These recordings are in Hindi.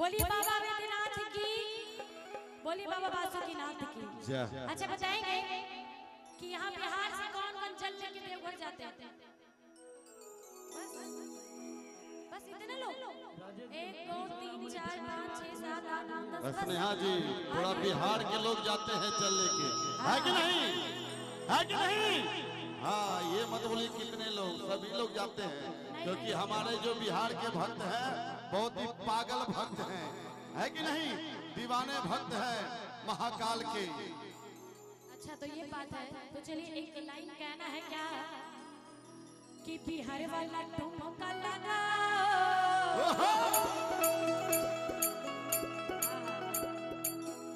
बोलिए बाबा बैद्यनाथ की, बोलिए बाबा बासुकीनाथ की। अच्छा बताएंगे कि यहाँ बिहार से कौन कौन चल लेके देवघर जाते हैं? बस इतने लोग? 1 2 3 4 5 6 7 8 9 10। स्नेहा जी थोड़ा बिहार के लोग जाते हैं चल लेके, है कि नहीं? है कि नहीं? हाँ ये मत बोलिए कितने लोग, सभी लोग जाते हैं क्योंकि हमारे जो बिहार के भक्त हैं बहुत ही पागल भक्त हैं, है कि नहीं? दीवाने भक्त हैं महाकाल के। अच्छा तो ये बात है, तो चलिए एक लाइन कहना है क्या कि बिहार वाला ठुमका लगा।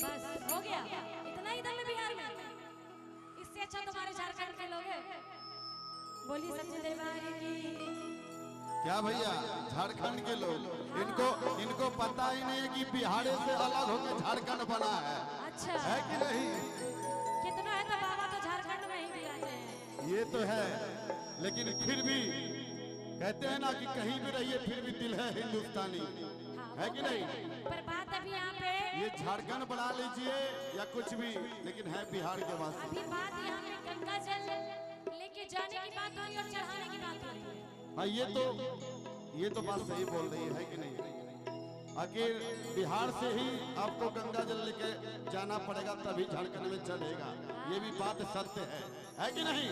बस हो गया इतना ही दम है बिहार में, इससे अच्छा तुम्हारे झारखंड के लोग हैं। बोलिए सच्चे दरबार की। क्या भैया झारखंड के लोग, इनको पता ही नहीं है कि बिहार से अलग होकर झारखंड बना है। अच्छा है कि नहीं? कितना है तो बाबा तो झारखंड में ही बिराजे हैं। ये तो है, लेकिन फिर भी कहते हैं ना कि कहीं भी रहिए फिर भी दिल है हिंदुस्तानी, है कि नहीं? पर बात अभी यहाँ पे ये झारखंड बना लीजिए या कुछ भी, लेकिन है बिहार के वासी। अभी बात यहाँ पे गंगा जल लेके जाने की बात हो रही है और चढ़ाने की बात हो रही है। हाँ ये तो बात सही बोल रही है कि नहीं? आखिर बिहार से ही आपको गंगा जल लेके जाना पड़ेगा तभी झारखंड में चढ़ेगा, ये भी बात सत्य है कि नहीं?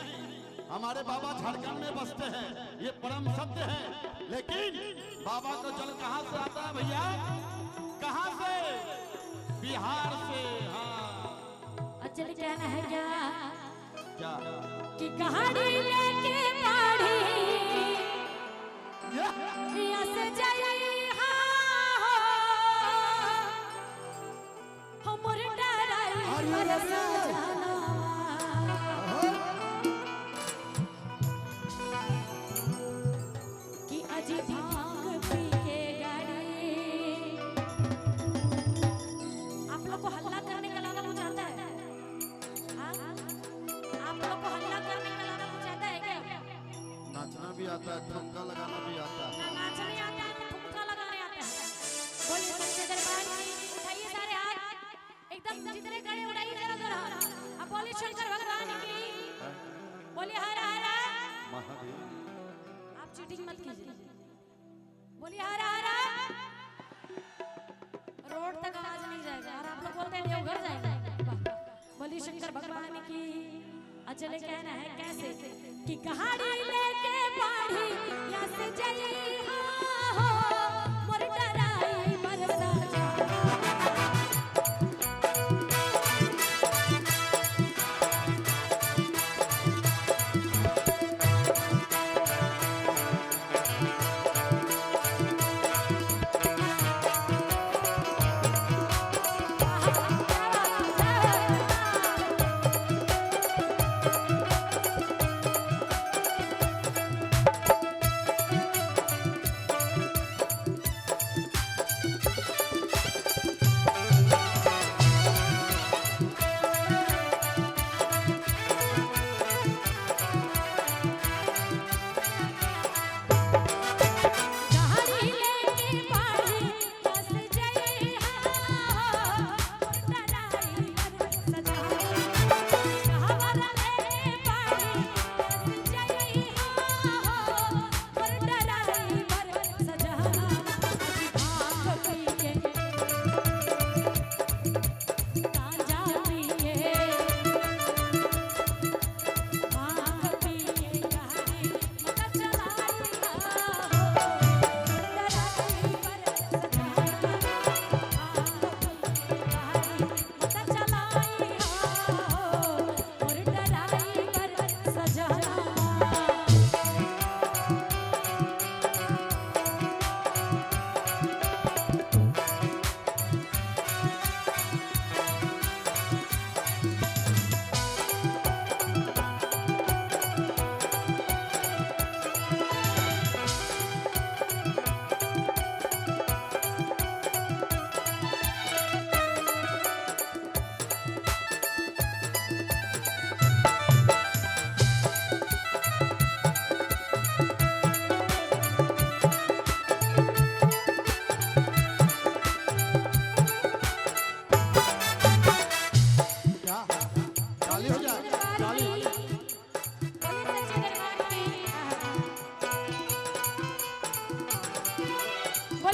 हमारे बाबा झारखंड में बसते हैं, ये परम सत्य है। लेकिन बाबा को जल कहाँ से आता है भैया? कहाँ से? बिहार से। हाँ अच्छा कहना है क्या क्या कि कहानी लेके पढ़ी यस जय हमर डराई बरस जाना कि अजी भांग पी के गाड़ी। आप लोग को हल्ला करने का अलावा कुछ आता है? हाँ? आप लोग को हल्ला करने के अलावा कुछ आता है क्या? नाचना भी आता है, ठुमका लगाना भी आता है। ना नाचने आता है तो ठुमका लगाने आता है। बोलिए सच्चे दरबार की, उठाइए सारे हाथ, एकदम जितने खड़े उठाइए जरा जरा। अब बोलिए शंकर भगवान की, बोलिए हर हर महादेव। आप चीटिंग मत कीजिए, बोलिए हर हर। रोड तक आवाज नहीं जाएगा और आप लोग बोलते हैं देवघर जाएगा। बोलिए शंकर भगवान की। अचले कहना है कैसे कि कहानी लेके पढ़ी यस जय हो मोर डराई बरसा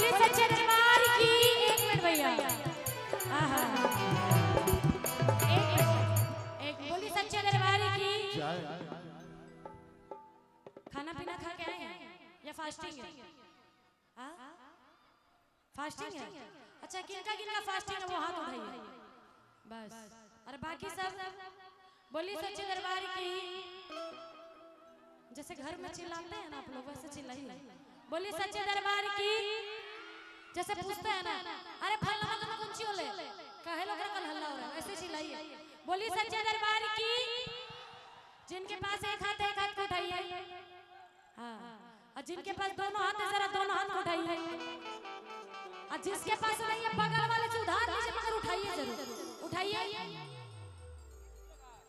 बोलिए सच्चे दरबार की। एक मिनट भैया, आहा, एक बोलिए सच्चे दरबार की। खाना पीना खा के आए हैं या फास्टिंग है? फास्टिंग है। अच्छा, किनका किनका फास्टिंग है वो हाथ उठाइए बस। और बाकी सब बोलिए सच्चे दरबार की। जैसे घर में चिल्लाते हैं ना आप लोग, वैसे चिल्लाइए। बोलिए सच्चे दरबार की। जैसे पूछते हैं ना, अरे फलना मत कौन सी होले काहे लोग कल हल्ला हो रहा है, वैसे चिल्लाइए। बोलिए सच्चे दरबार की। जिनके पास एक हाथ को उठाइए। हाँ, और जिनके पास दोनों हाथ है जरा दोनों हाथ को उठाइए। और जिसके पास नहीं है बगल वाले से उधार लीजिए, मगर उठाइए जरूर, उठाइए।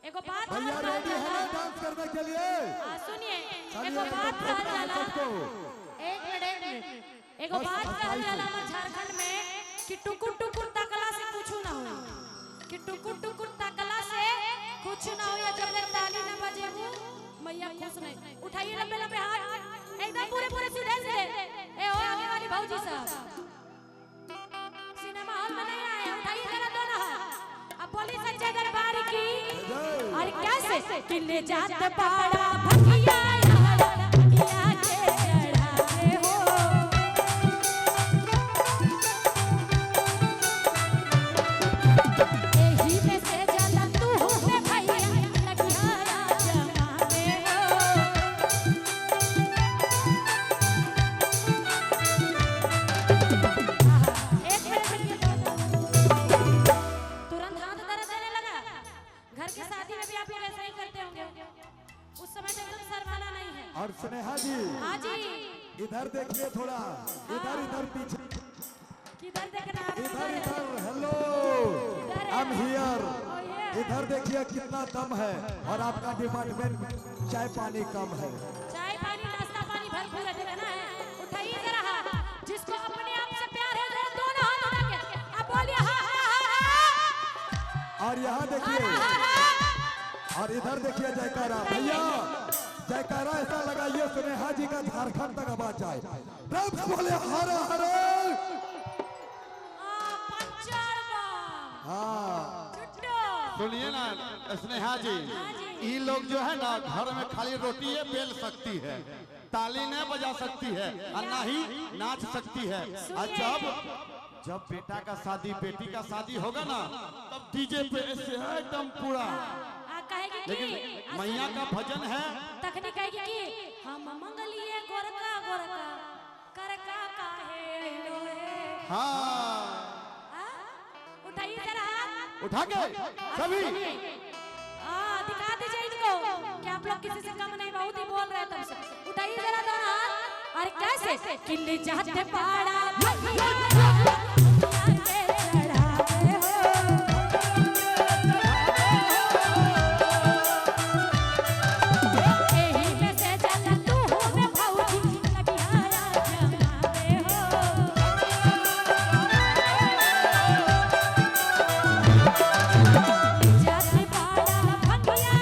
एको बात भैया रेडी है ना डांस करने के लिए? सुनिए, एको बात कहल जाला, एक मिनट, एको बात कहल जाला हमारे झारखंड में कि टुकुर टुकुर तकला से कुछ ना हो, कि टुकुर टुकुर तकला से कुछ ना हो। या जब तक ताली ना बजे वो मैया खुश नहीं। उठाइए लंबे लंबे हाथ, एकदम पूरे पूरे सीधे सीधे। ए ओ आगे वाली भौजी साहब, सिनेमा हॉल में नहीं आए, उठाइए जरा दोनों हाथ। अब बोली सच्चे दरबार की। और कैसे किले जात पाड़ा भगिया भगिया के चढ़ावे हो। एही में से जला तू है भैया लगिया जमावे हो। एक मिनट तुरंत हाथ दर्द देने लगा। घर के शादी में भी आप लोग ऐसा ही करते होंगे, उस समय तो एकदम शर्माना नहीं है। और स्नेहा जी, हाँ जी, इधर देखिए थोड़ा, इधर पीछे, किधर देखना है? इधर हेलो, आई एम हियर। इधर देखिए कितना दम है, और आपका डिपार्टमेंट चाय पानी कम है। चाय पानी नाश्ता पानी भरपूर है, देखना है। उठाइए जरा हाथ, जिसको अपने आप से प्यार है जरा दोनों हाथ उठा के अब बोलिए हा हा हा। और यहाँ देखिए, और इधर देखिए जयकारा। भैया जयकारा ऐसा लगाइए स्नेहा जी का झारखंड तक आवाज जाए। रब बोले हरे हरे। हाँ सुनिए ना स्नेहा जी, ये लोग जो है ना घर में खाली रोटी बेल सकती है, ताली नहीं बजा सकती है, और ना ही नाच सकती है। और जब बेटा का शादी बेटी का शादी होगा ना, तब डीजे पे ऐसे एकदम पूरा। लेकिन मैया का भजन है, तखनी कहेगी कि हम मंगलिए गोरका गोरका करका काहे आइलो है। हाँ, उठाइए जरा हाथ, उठा के सभी दिखा दीजिए इनको कि आप लोग किसी से कम नहीं, बहुत ही बोल रहे हैं तब से। उठाइए जरा दोनों हाथ। और कैसे किले जाते पाड़ा भगिया के चढ़ावे हो। एही में से जला तू है भौजी लगिया जमावे हो। जाते पाड़ा भगिया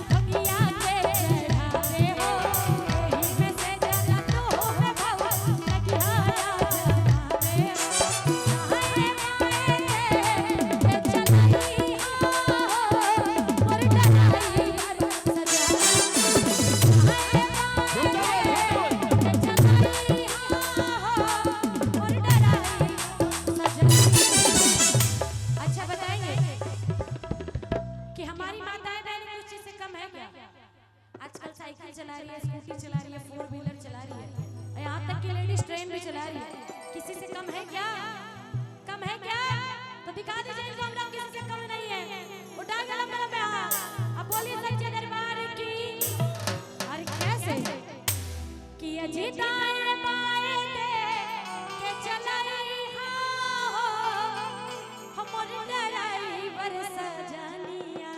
भगिया के चढ़ावे हो। एही में से जला तू है भौजी लगिया जमावे अच्छा बताइए कि हमारी माताएं बहनें कुछ चीज से कम है क्या? आजकल साइकिल चला रही है, स्कूटी चला रही है, 4 व्हीलर चला रही है, यहाँ तक कि लेडीज ट्रेन भी चला रही है। किसी से कम है क्या? कम है क्या? तो दिखा दीजिए इनको, हम लोग किसी से कम नहीं है। उठा के लंबे लंबे हाथ। अब बोलिए सच्चे दरबार की। और कैसे कि अजीताए बाए दे के चलाई हो हमर ड्राइवर सजनिया।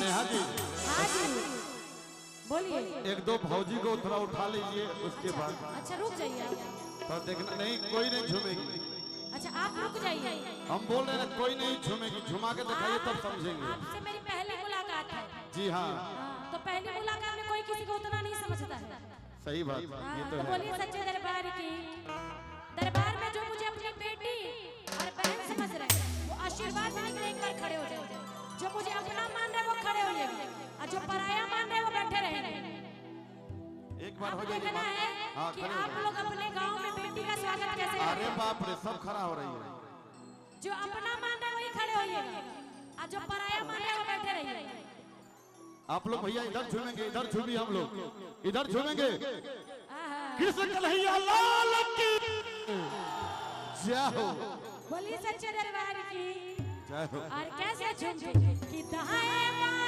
नेहा जी, हाँ जी बोलिए। एक दो भौजी को थोड़ा उठा लीजिए, उसके बाद अच्छा रुक जाइए, तो देखना नहीं, कोई नहीं झूमेगी। अच्छा आप रुक जाइए। हम बोल रहे हैं कोई नहीं झूमेगी, झुमा के दिखाइए तब समझेंगे। आपसे मेरी पहली मुलाकात है। जी हाँ, तो पहली मुलाकात में कोई किसी को उतना नहीं समझता है। सही बात, ये तो तो है। बोलिए सच्चे दरबार की। जाइए। देखना है हाँ, कि खड़े हो आप जाइए। लोग अपने गांव में बेटी का स्वागत कैसे अरे करें। बाप रे, सब खड़ा हो रही है। जो अपना माने वही खड़े होइएगा और जो पराया माने वो बैठे रहिए। आप लोग भैया इधर झूमेंगे, इधर झूमिए, हम लोग इधर झूमेंगे। आहा। कृष्ण कन्हैया लाल की जय हो, बोलिए सच्चे दरबार की। जय हो। और कैसे झूमते कि दाएं बाएं